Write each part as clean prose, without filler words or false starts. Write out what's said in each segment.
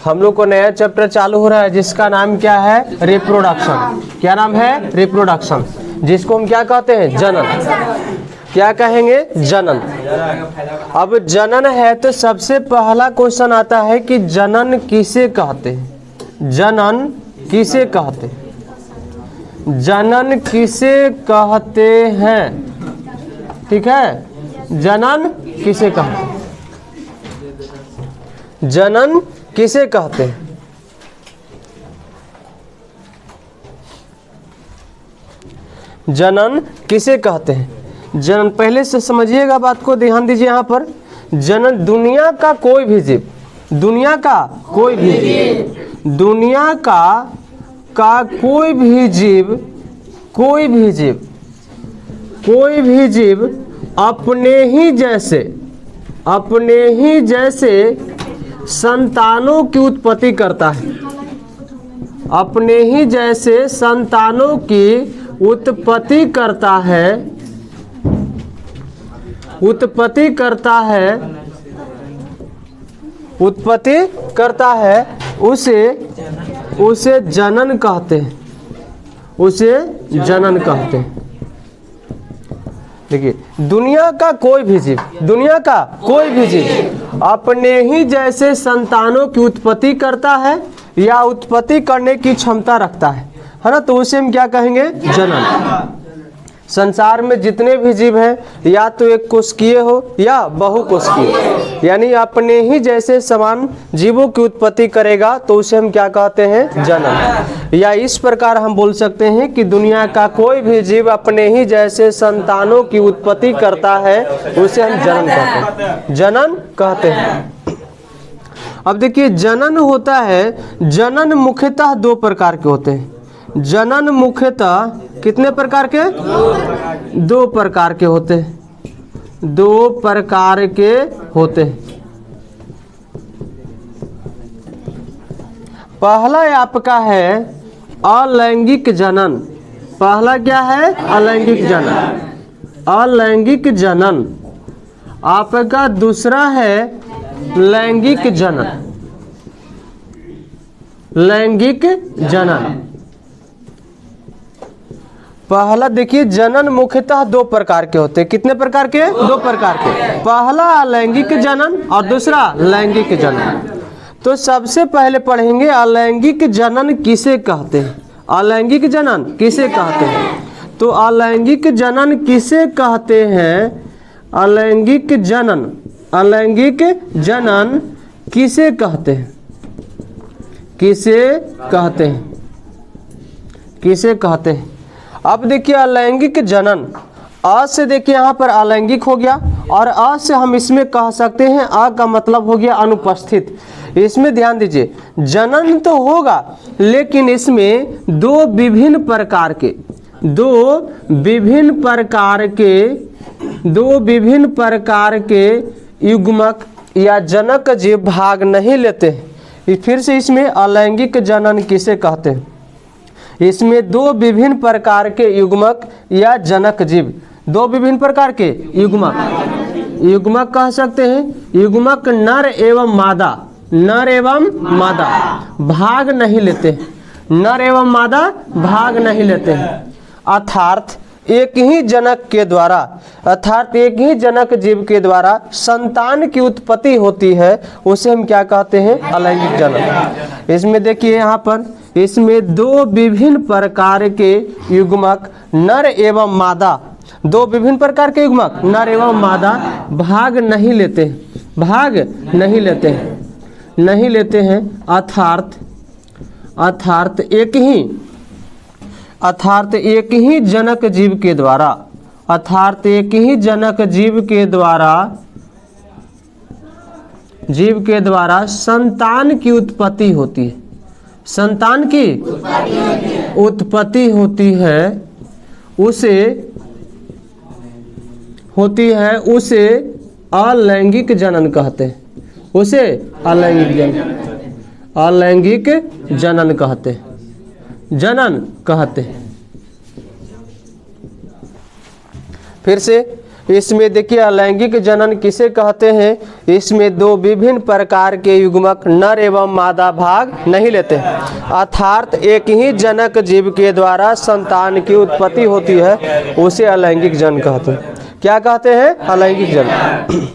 हम लोग को नया चैप्टर चालू हो रहा है जिसका नाम क्या है, रिप्रोडक्शन। क्या नाम है, रिप्रोडक्शन, जिसको हम क्या कहते हैं, जनन। क्या कहेंगे, जनन। अब जनन है तो सबसे पहला क्वेश्चन आता है कि जनन किसे कहते हैं, जनन किसे कहते हैं, जनन किसे कहते हैं। ठीक है, जनन किसे कहते हैं, जनन किसे कहते हैं। जनन किसे कहते हैं। जनन पहले से समझिएगा, बात को ध्यान दीजिए। यहाँ पर जनन दुनिया का कोई भी जीव, दुनिया का कोई भी जीव, दुनिया का कोई भी जीव, कोई भी जीव, कोई भी जीव अपने ही जैसे संतानों की उत्पत्ति करता है, अपने ही जैसे संतानों की उत्पत्ति करता है, उत्पत्ति करता है, उत्पत्ति करता है, उसे जनन कहते हैं, उसे जनन कहते हैं। देखिए, दुनिया का कोई भी जीव, दुनिया का कोई भी जीव अपने ही जैसे संतानों की उत्पत्ति करता है या उत्पत्ति करने की क्षमता रखता है ना, तो उसे हम क्या कहेंगे, जनन। संसार में जितने भी जीव हैं या तो एक कोशिकीय हो या बहुकोशिकीय, यानी अपने ही जैसे समान जीवों की उत्पत्ति करेगा तो उसे हम क्या कहते हैं, जनन। या इस प्रकार हम बोल सकते हैं कि दुनिया का कोई भी जीव अपने ही जैसे संतानों की उत्पत्ति करता है, उसे हम जनन कहते हैं, जनन कहते हैं। अब देखिए, जनन होता है, जनन मुख्यतः दो प्रकार के होते हैं। जनन मुख्यतः कितने प्रकार के, दो प्रकार के होते हैं, दो प्रकार के होते हैं। पहला आपका है अलैंगिक जनन। पहला क्या है, अलैंगिक जनन, अलैंगिक जनन। आपका दूसरा है लैंगिक जनन, लैंगिक जनन। पहला देखिए, जनन मुख्यतः दो प्रकार के होते हैं। कितने प्रकार के, दो प्रकार के। पहला अलैंगिक जनन और दूसरा लैंगिक जनन। तो सबसे पहले पढ़ेंगे अलैंगिक जनन किसे कहते हैं, अलैंगिक जनन किसे कहते हैं। तो अलैंगिक जनन किसे कहते हैं, अलैंगिक जनन, अलैंगिक जनन किसे कहते हैं, किसे कहते हैं, किसे कहते हैं। अब देखिए, अलैंगिक जनन, अ से देखिए यहाँ पर अलैंगिक हो गया और अ से हम इसमें कह सकते हैं, अ का मतलब हो गया अनुपस्थित। इसमें ध्यान दीजिए, जनन तो होगा लेकिन इसमें दो विभिन्न प्रकार के, दो विभिन्न प्रकार के युग्मक या जनक जीव भाग नहीं लेते हैं। फिर से इसमें अलैंगिक जनन किसे कहते हैं, इसमें दो विभिन्न प्रकार के युग्मक या जनक जीव, दो विभिन्न प्रकार के युग्मक, युग्मक कह सकते हैं, युग्मक नर एवं मादा, नर एवं मादा भाग नहीं लेते, नर एवं मादा भाग नहीं लेते हैं। अर्थात एक ही जनक के द्वारा, अर्थात एक ही जनक जीव के द्वारा संतान की उत्पत्ति होती है, उसे हम क्या कहते हैं, अलैंगिक जनन। इसमें देखिए यहाँ पर, इसमें दो विभिन्न प्रकार के युग्मक नर एवं मादा, दो विभिन्न प्रकार के युग्मक नर एवं मादा भाग नहीं लेते, भाग नहीं लेते हैं, नहीं लेते हैं। अर्थात एक ही जनक जीव के द्वारा, अर्थात एक ही जनक जीव के द्वारा संतान की उत्पत्ति होती है, संतान की उत्पत्ति होती है, उसे अलैंगिक जनन कहते हैं, उसे अलैंगिक जनन कहते हैं, जनन कहते हैं। फिर से इसमें देखिए अलैंगिक जनन किसे कहते हैं? इसमें दो विभिन्न प्रकार के युग्मक नर एवं मादा भाग नहीं लेते हैं, अर्थात एक ही जनक जीव के द्वारा संतान की उत्पत्ति होती है, उसे अलैंगिक जनन कहते हैं। क्या कहते हैं? अलैंगिक जनन।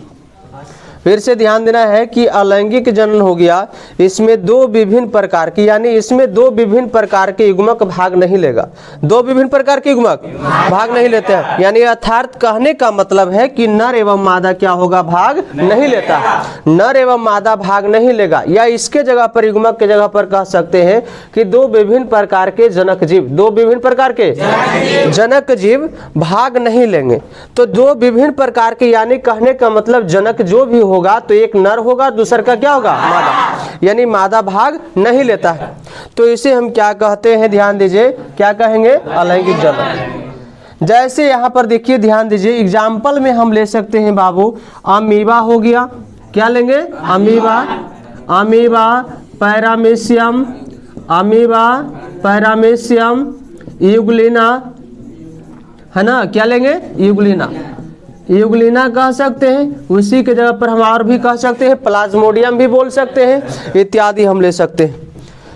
फिर से ध्यान देना है कि अलैंगिक जनन हो गया, इसमें दो विभिन्न प्रकार की, यानी इसमें दो विभिन्न प्रकार के युग्मक भाग नहीं लेगा। दो विभिन्न प्रकार के युग्मक भाग नहीं लेते हैं, यानी अर्थात कहने का मतलब है कि नर एवं मादा क्या होगा? भाग नहीं लेता। नर एवं मादा भाग नहीं लेगा, या इसके जगह पर युग्मक के जगह पर कह सकते हैं कि दो विभिन्न प्रकार के जनक जीव, दो विभिन्न प्रकार के जनक जीव भाग नहीं लेंगे। तो दो विभिन्न प्रकार के, यानी कहने का मतलब जनक जो भी होगा तो एक नर होगा, दूसरा का क्या होगा? मादा, यानी मादा भाग नहीं लेता है। तो इसे हम क्या कहते हैं? ध्यान दीजिए, क्या कहेंगे? अलैंगिक जनन। जैसे यहाँ पर देखिए, ध्यान दीजिए, एग्जाम्पल में हम ले सकते हैं बाबू, अमीबा हो गया, क्या लेंगे? Amoeba, amoeba paramecium, amoeba paramecium Euglena, है ना, क्या लेंगे? यूग्लिना, यूग्लिना कह सकते हैं। उसी के जगह पर हम और भी कह सकते हैं, प्लाज्मोडियम भी बोल सकते हैं, इत्यादि हम ले सकते हैं।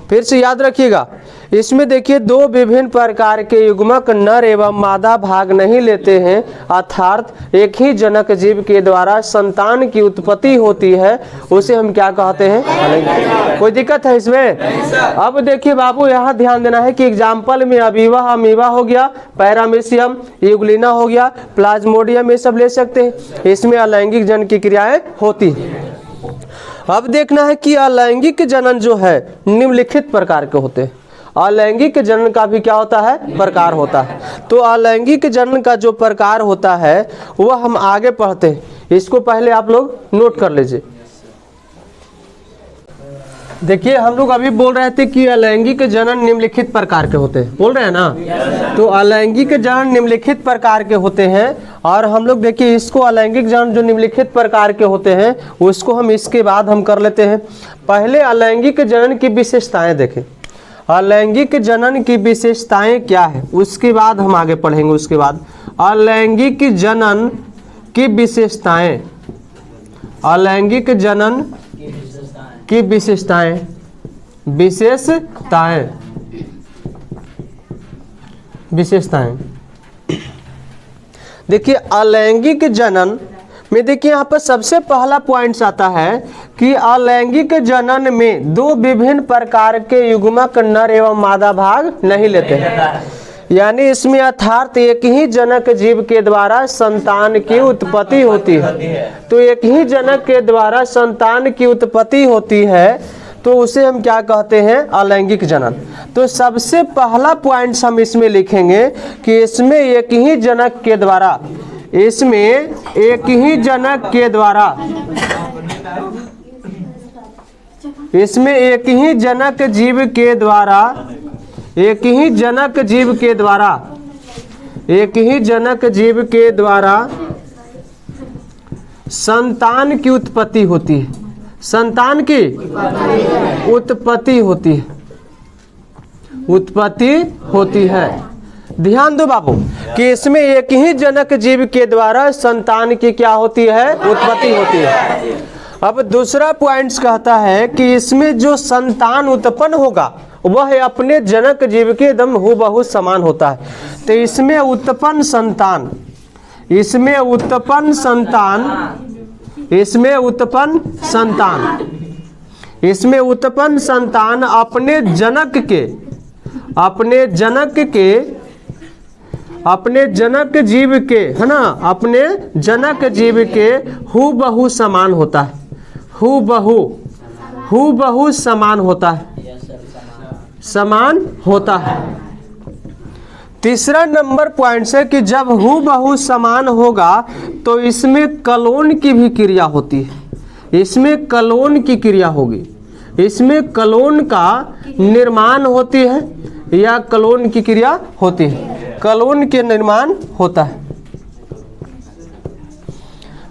फिर से याद रखिएगा, इसमें देखिए दो विभिन्न प्रकार के युग्मक नर एवं मादा भाग नहीं लेते हैं, अर्थात एक ही जनक जीव के द्वारा संतान की उत्पत्ति होती है, उसे हम क्या कहते हैं? कोई दिक्कत है इसमें? अब देखिए बाबू, यहाँ ध्यान देना है कि एग्जाम्पल में अमीबा, अमीबा हो गया, पैरामीशियम, यूग्लिना हो गया, प्लाज्मोडियम, ये सब ले सकते हैं। इसमें अलैंगिक जनन की क्रियाएं होती है। अब देखना है कि अलैंगिक जनन जो है निम्नलिखित प्रकार के होते हैं। अलैंगिक जनन का भी क्या होता है? प्रकार होता है। तो अलैंगिक जनन का जो प्रकार होता है वह हम आगे पढ़ते हैं, इसको पहले आप लोग नोट कर लीजिए। देखिए, हम लोग अभी बोल रहे थे कि अलैंगिक जनन निम्नलिखित प्रकार के होते हैं, बोल रहे हैं ना? तो अलैंगिक जनन निम्नलिखित प्रकार के होते हैं, और हम लोग देखिए इसको अलैंगिक जनन जो निम्नलिखित प्रकार के होते हैं उसको हम इसके बाद हम कर लेते हैं। पहले अलैंगिक जनन की विशेषताएं देखें, अलैंगिक जनन की विशेषताएं क्या है, उसके बाद हम आगे पढ़ेंगे। उसके बाद अलैंगिक जनन की विशेषताएं, अलैंगिक जनन की विशेषताएं, विशेषताएं, विशेषताएं। देखिए अलैंगिक जनन में देखिए यहाँ पर सबसे पहला पॉइंट आता है कि अलैंगिक जनन में दो विभिन्न प्रकार के युग्मक नर एवं मादा भाग नहीं लेते हैं, यानी इसमें अर्थात एक ही जनक जीव के द्वारा संतान की उत्पत्ति होती है। तो एक ही जनक के द्वारा संतान की उत्पत्ति होती है, तो उसे हम क्या कहते हैं? अलैंगिक जनन। तो सबसे पहला पॉइंट हम इसमें लिखेंगे कि इसमें एक ही जनक के द्वारा, इसमें एक ही जनक के द्वारा, इसमें एक ही जनक जीव के द्वारा, एक ही जनक जीव के द्वारा, एक ही जनक जीव के द्वारा संतान की उत्पत्ति होती है, संतान की उत्पत्ति होती है, उत्पत्ति होती है। ध्यान दो बाबू कि इसमें एक ही जनक जीव के द्वारा संतान की क्या होती है? उत्पत्ति होती है। अब दूसरा पॉइंट कहता है कि इसमें जो संतान उत्पन्न होगा वह अपने जनक जीव के एकदम हूबहू समान होता है। तो इसमें उत्पन्न संतान, इसमें उत्पन्न संतान, इसमें उत्पन्न संतान, इसमें उत्पन्न संतान अपने जनक के, अपने जनक के, अपने जनक जीव के, है ना, अपने जनक जीव के हूबहू समान होता है, हूबहू, हूबहू समान होता है, समान होता है। तीसरा नंबर पॉइंट है कि जब हूबहू समान होगा तो इसमें कलोन की भी क्रिया होती है, इसमें कलोन की क्रिया होगी, इसमें कलोन का निर्माण होती है या कलोन की क्रिया होती है, कलोन के निर्माण होता है।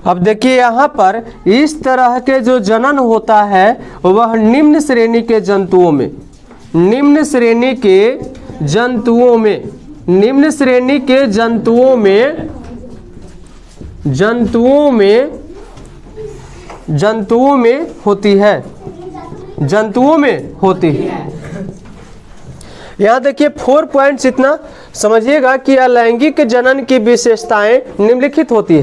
अब देखिए यहाँ पर इस तरह के जो जनन होता है वह निम्न श्रेणी के जंतुओं में, निम्न श्रेणी के जंतुओं में, निम्न श्रेणी के जंतुओं में जंतुओं में होती है, जंतुओं में होती है। यहाँ देखिए 4 पॉइंट्स इतना समझिएगा कि अलैंगिक जनन की विशेषताएं निम्नलिखित होती है।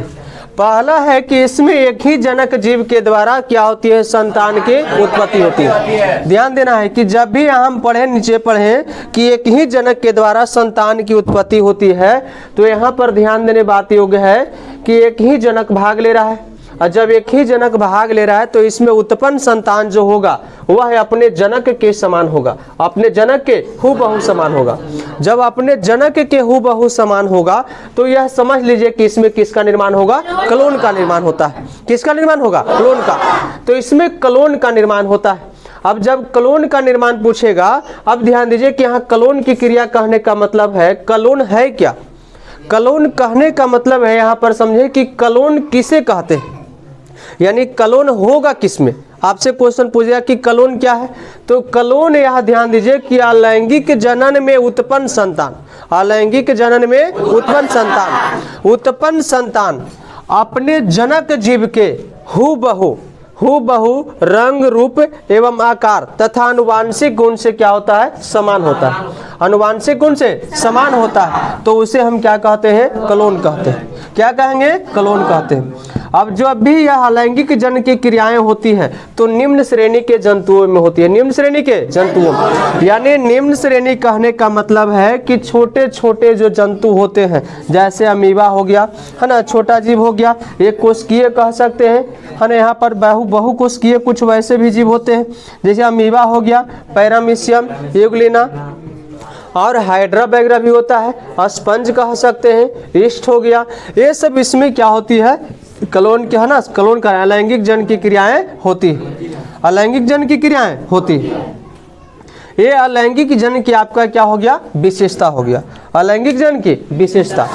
पहला है कि इसमें एक ही जनक जीव के द्वारा क्या होती है, संतान की उत्पत्ति होती है। ध्यान देना है कि जब भी हम पढ़े, नीचे पढ़े कि एक ही जनक के द्वारा संतान की उत्पत्ति होती है, तो यहाँ पर ध्यान देने बात योग्य है कि एक ही जनक भाग ले रहा है, और जब एक ही जनक भाग ले रहा है तो इसमें उत्पन्न संतान जो होगा वह अपने जनक के समान होगा, अपने जनक के हूबहू समान होगा। जब अपने जनक के हूबहू समान होगा तो यह समझ लीजिए कि इसमें किसका निर्माण होगा, क्लोन का निर्माण होता है। किसका निर्माण होगा, क्लोन का। तो इसमें क्लोन का निर्माण होता है। अब जब क्लोन का निर्माण पूछेगा, अब ध्यान दीजिए कि यहाँ क्लोन की क्रिया कहने का मतलब है, क्लोन है क्या, क्लोन कहने का मतलब है यहाँ पर समझे कि क्लोन किसे कहते हैं, यानी क्लोन होगा किसमें। आपसे क्वेश्चन पूछेगा कि क्लोन क्या है, तो क्लोन यहाँ ध्यान दीजिए कि अलैंगिक जनन में उत्पन्न संतान, अलैंगिक जनन में उत्पन्न संतान अपने जनक जीव के हूबहू रंग रूप एवं आकार तथा अनुवांशिक गुण से क्या होता है, समान होता है। अनुवांशिक गुण से समान होता है तो उसे हम क्या कहते हैं, क्लोन कहते हैं। क्या कहेंगे, क्लोन कहते हैं। अब जब भी यह अलैंगिक जनन की क्रियाएं होती हैं तो निम्न श्रेणी के जंतुओं में होती है, निम्न श्रेणी के जंतुओं में। यानी निम्न श्रेणी कहने का मतलब है कि छोटे छोटे जो जंतु होते हैं, जैसे अमीबा हो गया, है ना, छोटा जीव हो गया, एक कोशिकीय कह सकते हैं, है ना। यहाँ पर बहुकोशिकीय कुछ वैसे भी जीव होते हैं, जैसे अमीबा हो गया, पैरामीशियम, यूग्लिना और हाइड्रा वगैरह भी होता है, स्पंज कह सकते हैं, ईस्ट हो गया। ये सब इसमें क्या होती है, क्लोन के, है ना, क्लोन का अलैंगिक जनन की क्रियाएं होती है, अलैंगिक जनन की क्रियाएं होती है। ये अलैंगिक जनन की आपका क्या हो गया, विशेषता हो गया, अलैंगिक जनन की विशेषता।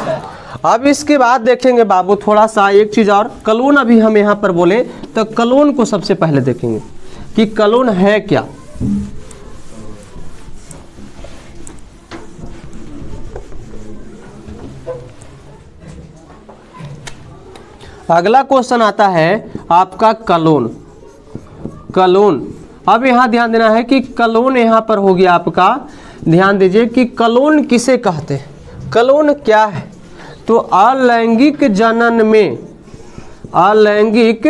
अब इसके बाद देखेंगे बाबू थोड़ा सा एक चीज और, क्लोन अभी हम यहाँ पर बोले तो क्लोन को सबसे पहले देखेंगे कि क्लोन है क्या। अगला क्वेश्चन आता है आपका क्लोन। अब यहाँ ध्यान देना है कि क्लोन यहाँ पर हो गया आपका, ध्यान दीजिए कि क्लोन किसे कहते हैं, क्लोन क्या है। तो अलैंगिक जनन में, अलैंगिक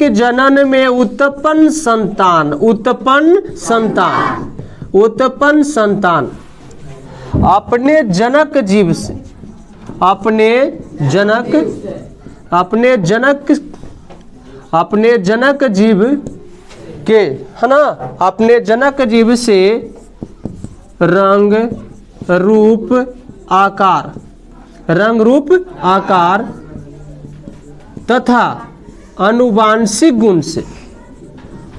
जनन में उत्पन्न संतान अपने जनक जीव से, अपने जनक जीव के, है ना, अपने जनक जीव से रंग रूप आकार तथा अनुवांशिक गुण से,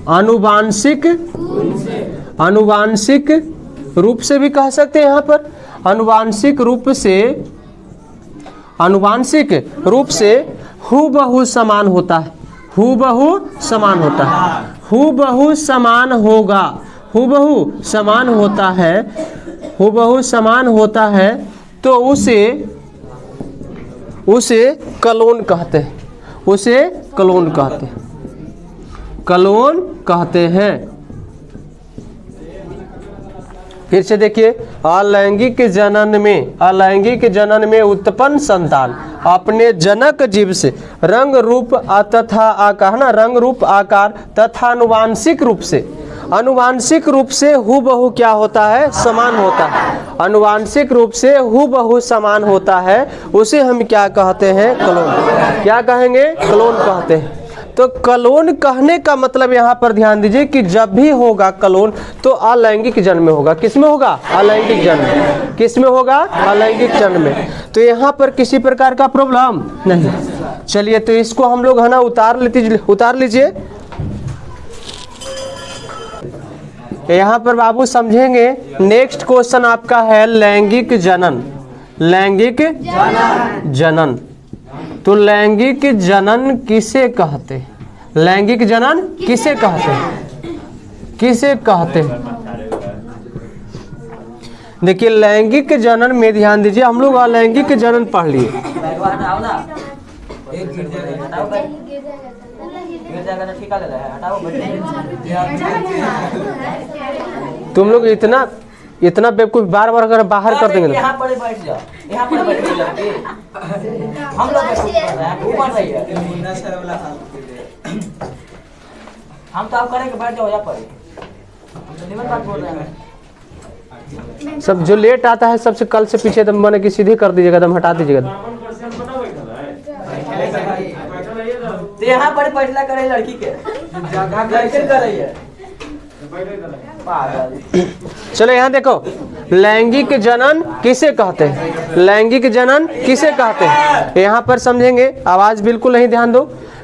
अनुवांशिक रूप से भी कह सकते हैं यहाँ पर, अनुवांशिक रूप से हूबहू समान होता है, हूबहू समान होता है, तो उसे क्लोन कहते हैं, क्लोन कहते हैं। फिर से देखिए, अलैंगिक जनन में उत्पन्न संतान अपने जनक जीव से रंग रूप तथा आकार, ना, रंग रूप आकार तथा अनुवांशिक रूप से हूबहू क्या होता है, समान होता है। अनुवांशिक रूप से हूबहू समान होता है, उसे हम क्या कहते हैं, क्लोन। क्या कहेंगे, क्लोन कहते हैं। तो क्लोन कहने का मतलब यहाँ पर ध्यान दीजिए कि जब भी होगा क्लोन तो अलैंगिक जन्म में होगा। किस में होगा, अलैंगिक जन्म में। किस में होगा, अलैंगिक जन्म में। तो यहाँ पर किसी प्रकार का प्रॉब्लम नहीं। चलिए तो इसको हम लोग, है ना, उतार लीजिए। यहाँ पर बाबू समझेंगे। नेक्स्ट क्वेश्चन आपका है लैंगिक जनन। तो लैंगिक जनन किसे कहते हैं, लैंगिक जनन किसे कहते हैं, देखिए लैंगिक जनन में ध्यान दीजिए, हम लोग अलैंगिक जनन पढ़ लिए। तुम लोग इतना इतना बेवकूफ बार बार अगर बाहर कर देंगे ना। यहाँ पर बैठ जाओ, यहाँ पर बैठ जाओ। हम लोग ऊपर रहिए। हम तो आप करेंगे, बैठ जाओ यहाँ पर। हम तो निमन बात बोल रहे हैं। सब जो लेट आता है सबसे कल से पीछे दम बने की सीधे कर दीजिएगा, दम हटा दीजिएगा। तो यहाँ पर फैसला करे लड़की के कर रही है। चलो यहाँ देखो, लैंगिक जनन किसे कहते हैं, लैंगिक जनन किसे कहते हैं यहाँ पर समझेंगे। आवाज बिल्कुल नहीं, ध्यान दो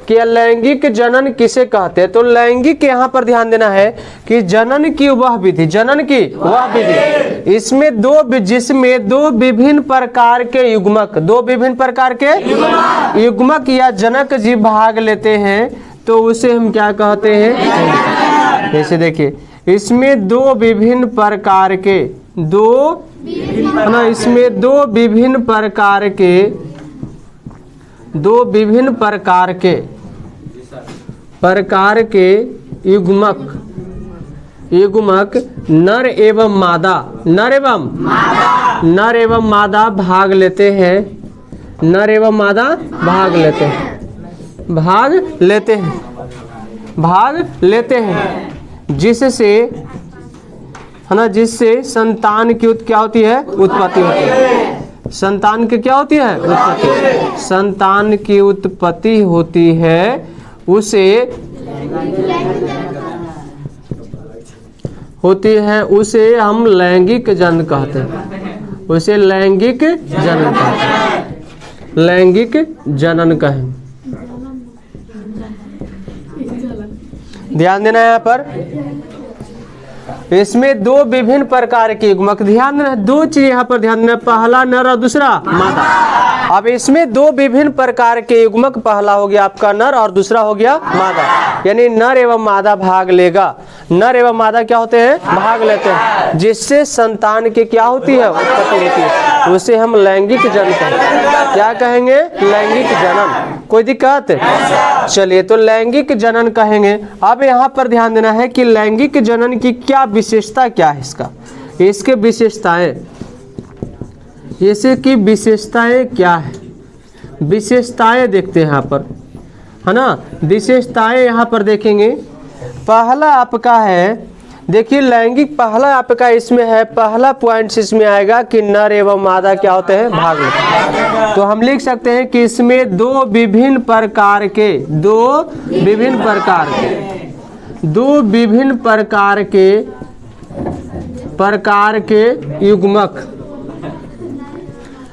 कि लैंगिक जनन किसे कहते हैं। तो लैंगिक यहाँ पर ध्यान देना है कि जनन की वह विधि, जनन की वह विधि इसमें जिसमें दो विभिन्न प्रकार के युग्मक, दो विभिन्न प्रकार के युग्मक या जनक जीव भाग लेते हैं, तो उसे हम क्या कहते हैं। जैसे देखिए इसमें दो विभिन्न प्रकार के इसमें दो विभिन्न प्रकार के युग्मक नर एवं मादा भाग लेते हैं, नर एवं मादा भाग लेते हैं जिससे है ना, जिससे संतान की क्या होती है, उत्पत्ति होती है। संतान की क्या होती है, उत्पत्ति। संतान की उत्पत्ति होती है, उसे हम लैंगिक जनन कहते हैं, उसे लैंगिक जनन कहते हैं, लैंगिक जनन कहें। ध्यान देना है यहाँ पर, इसमें दो विभिन्न प्रकार के युग्मक, ध्यान देना, दो चीज यहाँ पर ध्यान देना, पहला नर और दूसरा मादा। अब इसमें दो विभिन्न प्रकार के युग्मक, पहला हो गया आपका नर और दूसरा हो गया मादा, यानी नर एवं मादा भाग लेगा। नर एवं मादा क्या होते हैं, भाग लेते हैं, जिससे संतान की क्या होती है, उत्पत्ति होती है, उसे हम लैंगिक जनन कहेंगे। क्या कहेंगे, लैंगिक जनन। कोई दिक्कत? चलिए तो लैंगिक जनन कहेंगे। अब यहाँ पर ध्यान देना है कि लैंगिक जनन की क्या विशेषता क्या है, इसके विशेषताएं, इसकी विशेषताएं क्या है, विशेषताएं देखते हैं यहाँ पर, है ना। विशेषताएं यहाँ पर देखेंगे। पहला आपका है, देखिए लैंगिक, पहला आपका इसमें है, पहला पॉइंट इसमें आएगा कि नर एवं मादा क्या होते हैं, भाग लेते हैं। तो हम लिख सकते हैं कि इसमें दो विभिन्न प्रकार के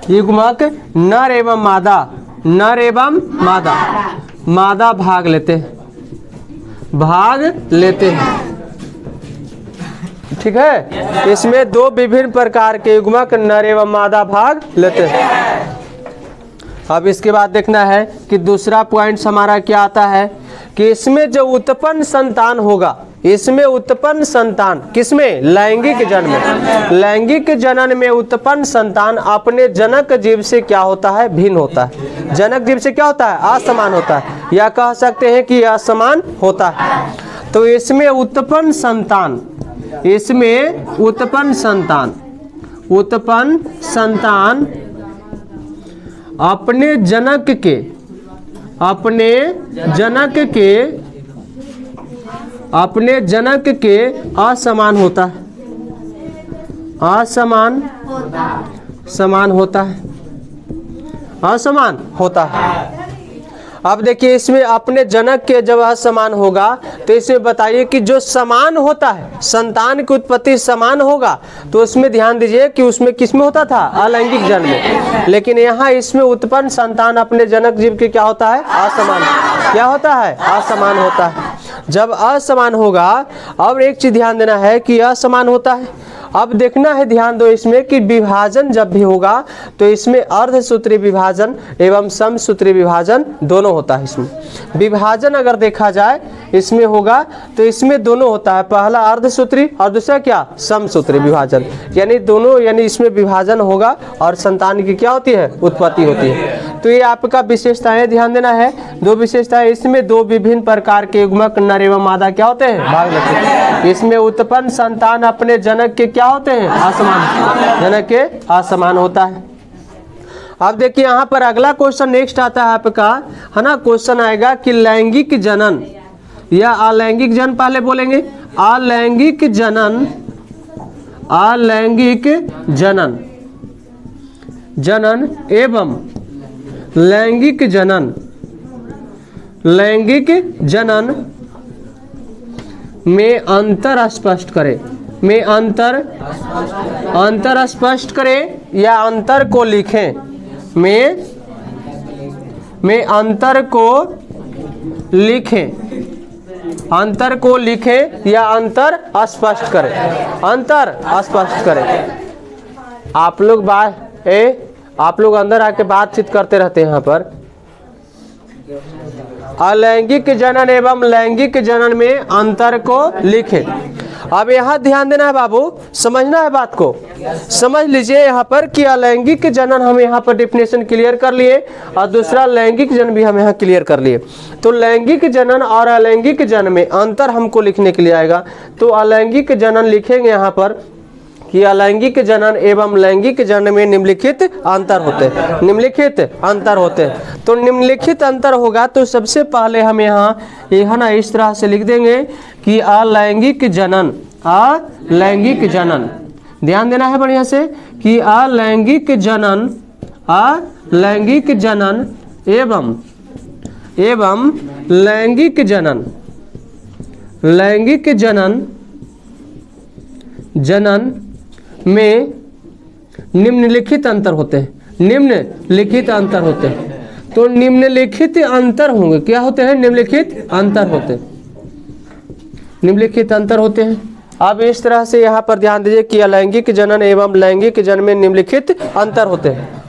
युग्मक नर एवं मादा भाग लेते हैं, ठीक है। इसमें दो विभिन्न प्रकार के युग्मक नर एवं मादा भाग लेते हैं। अब इसके बाद देखना है कि दूसरा पॉइंट हमारा क्या आता है कि इसमें जो उत्पन्न संतान होगा, इसमें उत्पन्न संतान किसमें, लैंगिक जनन में, लैंगिक जनन में उत्पन्न संतान अपने जनक जीव से क्या होता है, भिन्न होता है। जनक जीव से क्या होता है, असमान होता है, या कह सकते हैं कि असमान होता है। तो इसमें उत्पन्न संतान अपने जनक के असमान होता है, असमान होता है। अब देखिए इसमें अपने जनक के जब असमान होगा, तो इसमें बताइए कि जो समान होता है, संतान की उत्पत्ति समान होगा, तो उसमें ध्यान दीजिए कि उसमें किसमें होता था, अलैंगिक जनन में। लेकिन यहाँ इसमें उत्पन्न संतान अपने जनक जीव के क्या होता है, असमान। क्या होता है, असमान होता है। जब असमान होगा, अब एक चीज ध्यान देना है कि असमान होता है। अब देखना है, ध्यान दो इसमें कि विभाजन जब भी होगा, तो इसमें अर्धसूत्री विभाजन एवं समसूत्री विभाजन दोनों होता है। इसमें विभाजन अगर देखा जाए इसमें होगा, तो इसमें दोनों होता है, पहला अर्धसूत्री और दूसरा क्या समसूत्री विभाजन, यानी दोनों, यानी इसमें विभाजन होगा और संतान की क्या होती है उत्पत्ति होती है। तो ये आपका विशेषताएं ध्यान देना है, दो विशेषताएं, इसमें दो विभिन्न प्रकार के युग्मक नर एवं मादा क्या होते हैं भाग लेते हैं। इसमें उत्पन्न संतान अपने जनक के क्या होते हैं असमान, जनक के असमान होता है। अब देखिए यहाँ पर अगला क्वेश्चन नेक्स्ट आता है आपका, है ना, क्वेश्चन आएगा कि लैंगिक जनन या अलैंगिक जनन, पहले बोलेंगे अलैंगिक जनन, अलैंगिक जनन, जनन एवं लैंगिक जनन, लैंगिक जनन में अंतर स्पष्ट करें, में अंतर स्पष्ट करें या अंतर को लिखें, में अंतर को लिखें, अंतर को लिखें या अंतर स्पष्ट करें, अंतर स्पष्ट करें। आप लोग आप लोग अंदर आके बातचीत करते रहते हैं यहाँ पर। अलैंगिक जनन एवं लैंगिक जनन में अंतर को लिखें। अब यहाँ ध्यान देना है बाबू, समझना है बात को, समझ लीजिए यहाँ पर कि अलैंगिक जनन हम यहाँ पर डेफिनेशन क्लियर कर लिए और दूसरा लैंगिक जनन भी हम यहाँ क्लियर कर लिए। तो लैंगिक जनन और अलैंगिक जनन में अंतर हमको लिखने के लिए आएगा। तो अलैंगिक जनन लिखेंगे यहाँ पर कि अलैंगिक जनन एवं लैंगिक जनन में निम्नलिखित अंतर होते हैं, निम्नलिखित अंतर होते हैं। तो निम्नलिखित अंतर होगा तो सबसे पहले हम यहाँ है ना इस तरह से लिख देंगे कि अलैंगिक जनन, अलैंगिक जनन, ध्यान देना है बढ़िया से कि अलैंगिक जनन, अलैंगिक जनन एवं लैंगिक जनन, लैंगिक जनन, जनन में निम्नलिखित अंतर होते हैं, निम्नलिखित अंतर होते हैं। तो निम्नलिखित अंतर होंगे, क्या होते हैं निम्नलिखित अंतर होते हैं, निम्नलिखित अंतर होते हैं। अब इस तरह से यहाँ पर ध्यान दीजिए कि अलैंगिक जनन एवं लैंगिक जनन में निम्नलिखित अंतर होते हैं।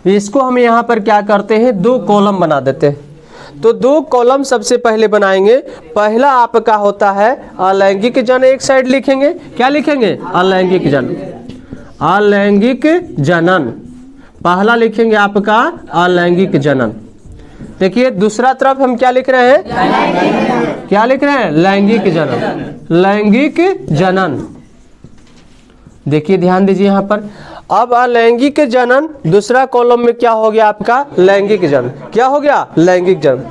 इसको हम यहाँ पर क्या करते हैं, दो कॉलम बना देते हैं। तो दो कॉलम सबसे पहले बनाएंगे। पहला आपका होता है अलैंगिक जनन, एक साइड लिखेंगे, क्या लिखेंगे अलैंगिक जनन, अलैंगिक जनन, पहला लिखेंगे आपका अलैंगिक जनन। देखिए दूसरा तरफ हम क्या लिख रहे हैं, क्या लिख रहे हैं लैंगिक जनन, लैंगिक जनन। देखिए ध्यान दीजिए यहाँ पर, अब अलैंगिक जनन दूसरा कॉलम में क्या हो गया आपका लैंगिक जनन, क्या हो गया लैंगिक जनन।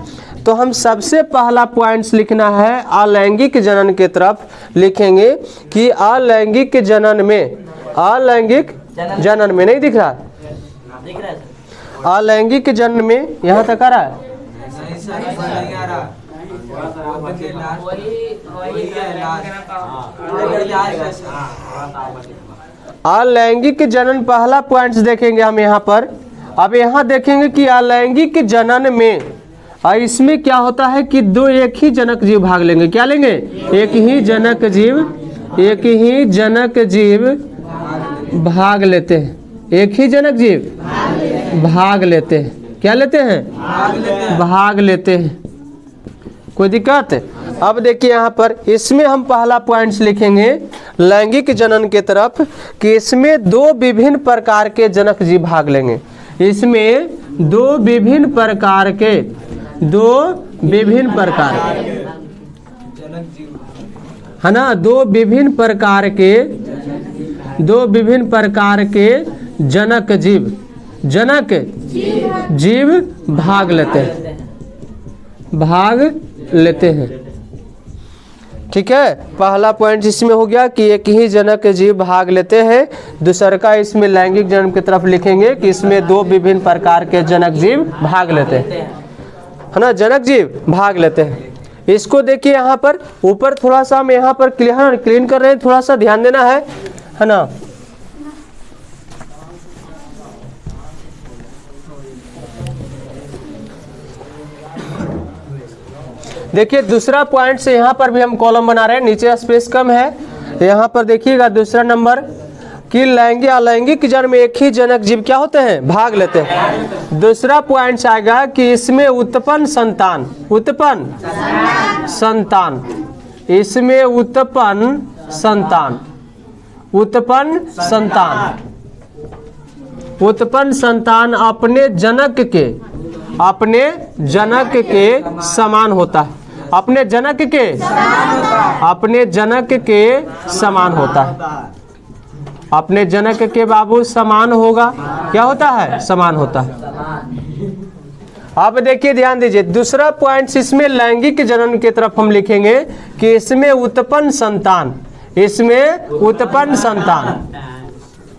तो हम सबसे पहला पॉइंट्स लिखना है अलैंगिक जनन के तरफ लिखेंगे कि अलैंगिक जनन में, अलैंगिक जनन में नहीं दिख रहा, अलैंगिक जनन में यहाँ तक आ रहा है, अलैंगिक जनन पहला पॉइंट्स देखेंगे हम यहाँ पर। अब यहाँ देखेंगे कि अलैंगिक जनन में इसमें क्या होता है कि दो एक ही जनक जीव भाग लेंगे, क्या लेंगे एक ही जनक जीव, एक ही जनक जीव भाग लेते हैं, एक ही जनक जीव भाग लेते हैं, क्या लेते हैं भाग लेते हैं, कोई दिक्कत। अब देखिए यहाँ पर इसमें हम पहला पॉइंट्स लिखेंगे लैंगिक जनन के तरफ कि इसमें दो विभिन्न प्रकार के जनक जीव भाग लेंगे, इसमें दो विभिन्न प्रकार के, दो विभिन्न प्रकार है ना, दो विभिन्न प्रकार के, दो विभिन्न प्रकार के जनक जीव, जनक जीव भाग लेते हैं, भाग लेते हैं। ठीक है, पहला पॉइंट इसमें हो गया कि एक ही जनक जीव भाग लेते हैं। दूसरा का इसमें लैंगिक जनन की तरफ लिखेंगे कि इसमें दो विभिन्न प्रकार के जनक जीव भाग लेते हैं, है ना, जनक जीव भाग लेते हैं। इसको देखिए यहाँ पर ऊपर थोड़ा सा हम यहाँ पर क्लीन कर रहे हैं, थोड़ा सा ध्यान देना है ना। देखिए दूसरा पॉइंट से यहाँ पर भी हम कॉलम बना रहे हैं, नीचे स्पेस कम है, यहाँ पर देखिएगा दूसरा नंबर कि लैंगिक अलैंगिक जन्म में एक ही जनक जीव क्या होते हैं, भाग लेते हैं। दूसरा पॉइंट आएगा कि इसमें उत्पन्न संतान, उत्पन्न संतान, इसमें उत्पन्न संतान, उत्पन्न संतान, उत्पन्न संतान अपने जनक के समान होता है, अपने जनक के समान होता है, अपने जनक के बाबू समान होगा, क्या होता है, समान होता है। अब देखिए ध्यान दीजिए, दूसरा पॉइंट इसमें लैंगिक जनन की तरफ हम लिखेंगे कि इसमें उत्पन्न संतान, इसमें उत्पन्न संतान,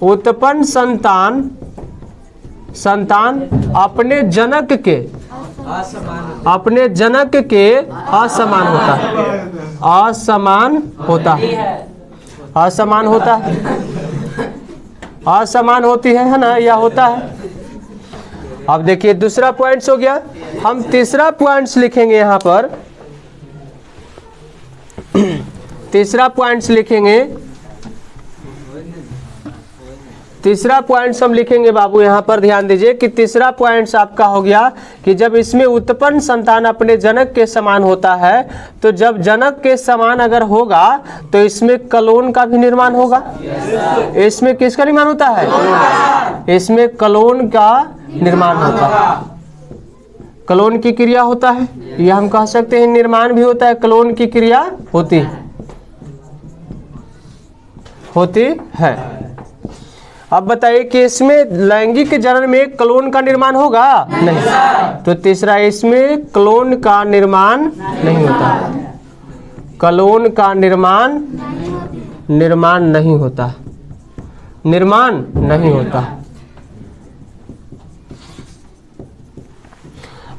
उत्पन्न संतान, संतान अपने जनक के असमान होता है, असमान होता है, असमान होता है, असमान होती है ना, या होता है। अब देखिए दूसरा पॉइंट्स हो गया। हम तीसरा पॉइंट्स लिखेंगे यहाँ पर, तीसरा पॉइंट्स लिखेंगे, तीसरा पॉइंट्स हम लिखेंगे बाबू यहाँ पर ध्यान दीजिए कि तीसरा पॉइंट्स आपका हो गया कि जब इसमें उत्पन्न संतान अपने जनक के समान होता है, तो जब जनक के समान अगर होगा तो इसमें क्लोन का भी निर्माण होगा। इसमें किसका निर्माण होता है, इसमें क्लोन का निर्माण होता है, क्लोन की क्रिया होता है, यह हम कह सकते हैं निर्माण भी होता है, क्लोन की क्रिया होती है। अब बताइए कि इसमें लैंगिक जनन में क्लोन का निर्माण होगा, नहीं। तो तीसरा, इसमें क्लोन का निर्माण नहीं होता, क्लोन का निर्माण नहीं होता, निर्माण नहीं होता।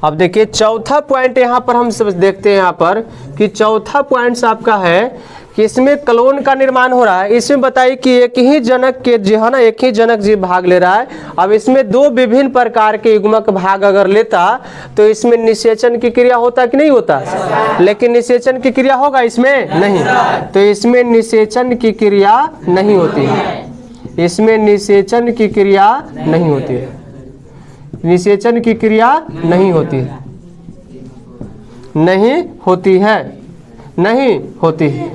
अब देखिए चौथा पॉइंट यहाँ पर हम सब देखते हैं यहाँ पर कि चौथा पॉइंट आपका है कि इसमें क्लोन का निर्माण हो रहा है। इसमें बताइए कि एक ही जनक के जो है ना, एक ही जनक जीव भाग ले रहा है। अब इसमें दो विभिन्न प्रकार के युग्मक भाग अगर लेता तो इसमें निषेचन की क्रिया होता कि नहीं होता, लेकिन निषेचन की क्रिया होगा इसमें नहीं, तो इसमें निषेचन की क्रिया नहीं होती है, इसमें निषेचन की क्रिया नहीं होती है, निषेचन की क्रिया नहीं होती है, नहीं होती है, नहीं होती है।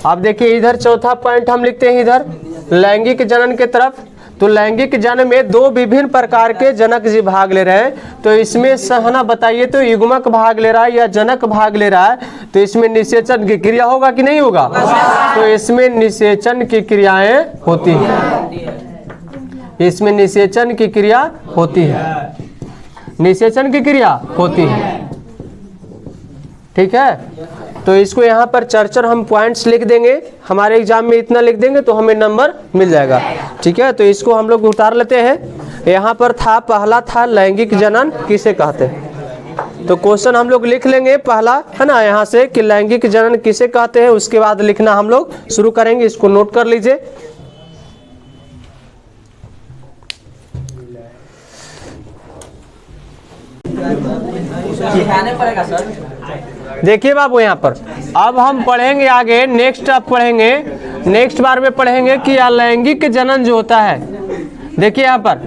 अब देखिए इधर चौथा पॉइंट हम लिखते हैं इधर लैंगिक जनन के तरफ। तो लैंगिक जनन में दो विभिन्न प्रकार के जनक जीव भाग ले रहे हैं, तो इसमें सहना बताइए तो युग्मक भाग ले रहा है या जनक भाग ले रहा है, तो इसमें निषेचन की क्रिया होगा कि नहीं होगा, तो इसमें निषेचन की क्रियाएं होती है, इसमें निषेचन की क्रिया होती है, निषेचन की क्रिया होती है, ठीक है। तो इसको यहाँ पर चर्चर हम पॉइंट्स लिख देंगे, हमारे एग्जाम में इतना लिख देंगे तो हमें नंबर मिल जाएगा, ठीक है। तो इसको हम लोग उतार लेते हैं। यहाँ पर था, पहला था लैंगिक जनन किसे कहते हैं, तो क्वेश्चन हम लोग लिख लेंगे पहला, है ना, यहाँ से कि लैंगिक जनन किसे कहते हैं, उसके बाद लिखना हम लोग शुरू करेंगे, इसको नोट कर लीजिए। दिखाने पड़ेगा सर। देखिए बाबू यहाँ पर अब हम पढ़ेंगे आगे, नेक्स्ट आप पढ़ेंगे, नेक्स्ट बार में पढ़ेंगे कि अलैंगिक जनन जो होता है। देखिए यहाँ पर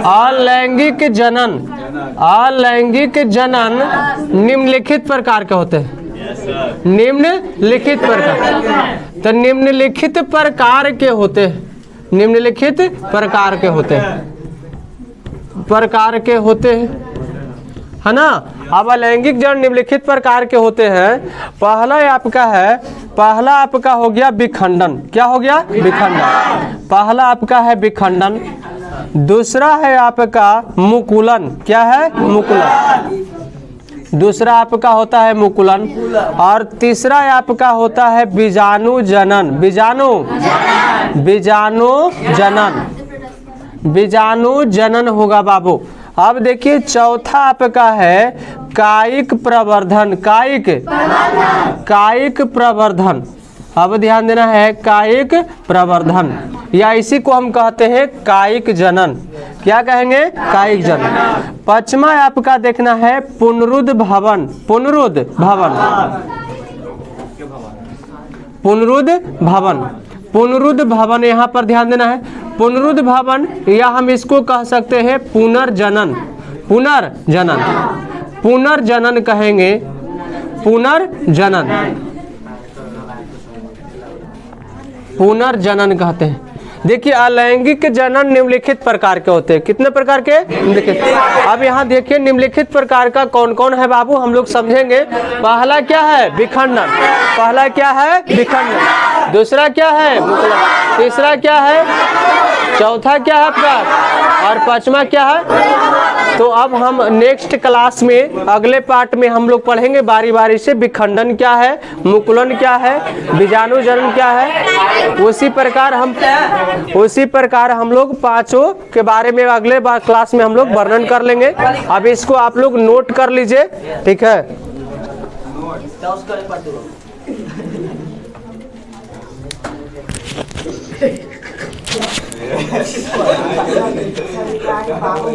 अलैंगिक जनन, अलैंगिक जनन निम्नलिखित प्रकार के होते हैं, निम्नलिखित प्रकार, तो निम्नलिखित प्रकार के होते हैं, निम्नलिखित प्रकार के होते हैं, प्रकार के होते हैं, है ना। अब अलैंगिक जनन निम्नलिखित प्रकार के होते हैं। पहला आपका है, पहला आपका हो गया विखंडन, क्या हो गया, विखंडन, पहला आपका है विखंडन। दूसरा है आपका मुकुलन, क्या है, मुकुलन, दूसरा आपका होता है मुकुलन। और तीसरा आपका होता है बीजाणु जनन, बीजाणु, बीजाणु जनन, बीजाणु जनन होगा बाबू। अब देखिए चौथा आपका है कायिक प्रवर्धन, कायिक, कायिक प्रवर्धन। अब ध्यान देना है, कायिक प्रवर्धन, या इसी को हम कहते हैं कायिक जनन, क्या कहेंगे, कायिक जनन। पांचवा आपका देखना है पुनरुद्ध भवन, पुनरुद्ध भवन, पुनरुद्ध भवन, पुनरुद्ध भवन यहाँ पर ध्यान देना है। पुनरुद्ध भवन या हम इसको कह सकते हैं पुनर्जनन, पुनर्जनन, पुनर्जनन कहेंगे, पुनर्जनन, पुनर्जनन कहते हैं। देखिए अलैंगिक जनन निम्नलिखित प्रकार के होते हैं। कितने प्रकार के? निम्नलिखित। अब यहाँ देखिए निम्नलिखित प्रकार का कौन कौन है बाबू, हम लोग समझेंगे। पहला क्या है? विखंडन, पहला क्या है? विखंडन। दूसरा क्या है? मुकुलन। तीसरा क्या है? चौथा क्या है आपका? और पांचवा क्या है? तो अब हम नेक्स्ट क्लास में अगले पार्ट में हम लोग पढ़ेंगे बारी बारी से विखंडन क्या है, मुकुलन क्या है, बीजाणु जनन क्या है। उसी प्रकार हम लोग पांचों के बारे में अगले बार क्लास में हम लोग वर्णन कर लेंगे। अब इसको आप लोग नोट कर लीजिए, ठीक है। बाबू